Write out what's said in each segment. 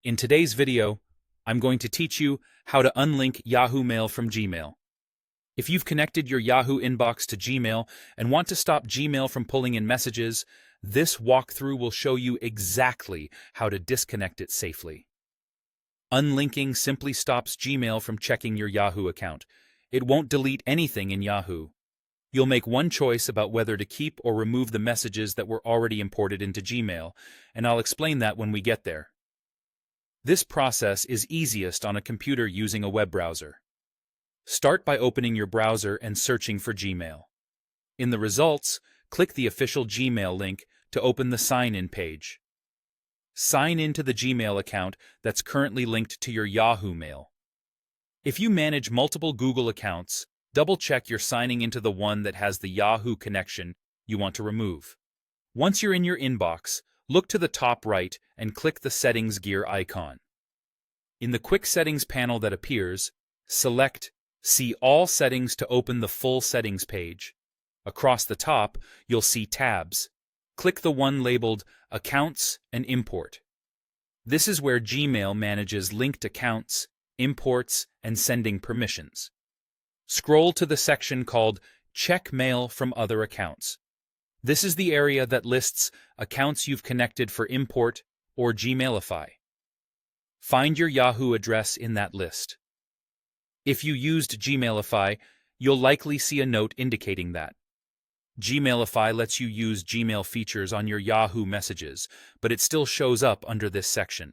In today's video, I'm going to teach you how to unlink Yahoo Mail from Gmail. If you've connected your Yahoo inbox to Gmail and want to stop Gmail from pulling in messages, this walkthrough will show you exactly how to disconnect it safely. Unlinking simply stops Gmail from checking your Yahoo account. It won't delete anything in Yahoo. You'll make one choice about whether to keep or remove the messages that were already imported into Gmail, and I'll explain that when we get there. This process is easiest on a computer using a web browser. Start by opening your browser and searching for Gmail. In the results, click the official Gmail link to open the sign-in page. Sign into the Gmail account that's currently linked to your Yahoo Mail. If you manage multiple Google accounts, double-check you're signing into the one that has the Yahoo connection you want to remove. Once you're in your inbox, look to the top right and click the Settings gear icon. In the Quick Settings panel that appears, select See All Settings to open the full settings page. Across the top, you'll see tabs. Click the one labeled Accounts and Import. This is where Gmail manages linked accounts, imports, and sending permissions. Scroll to the section called Check Mail from Other Accounts. This is the area that lists accounts you've connected for import or Gmailify. Find your Yahoo address in that list. If you used Gmailify, you'll likely see a note indicating that. Gmailify lets you use Gmail features on your Yahoo messages, but it still shows up under this section.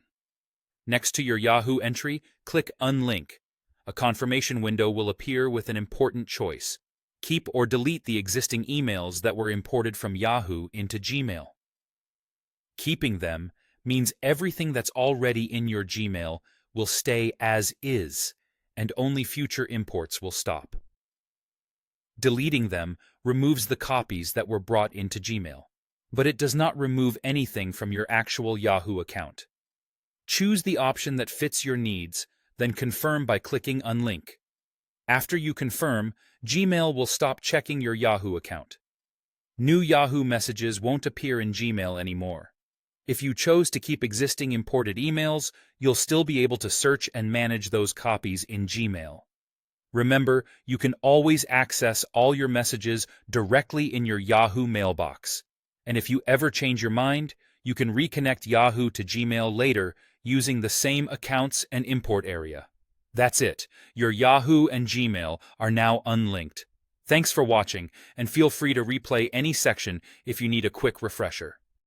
Next to your Yahoo entry, click Unlink. A confirmation window will appear with an important choice. Keep or delete the existing emails that were imported from Yahoo into Gmail. Keeping them means everything that's already in your Gmail will stay as is, and only future imports will stop. Deleting them removes the copies that were brought into Gmail, but it does not remove anything from your actual Yahoo account. Choose the option that fits your needs, then confirm by clicking Unlink. After you confirm, Gmail will stop checking your Yahoo account. New Yahoo messages won't appear in Gmail anymore. If you chose to keep existing imported emails, you'll still be able to search and manage those copies in Gmail. Remember, you can always access all your messages directly in your Yahoo mailbox. And if you ever change your mind, you can reconnect Yahoo to Gmail later using the same accounts and import area. That's it. Your Yahoo and Gmail are now unlinked. Thanks for watching, and feel free to replay any section if you need a quick refresher.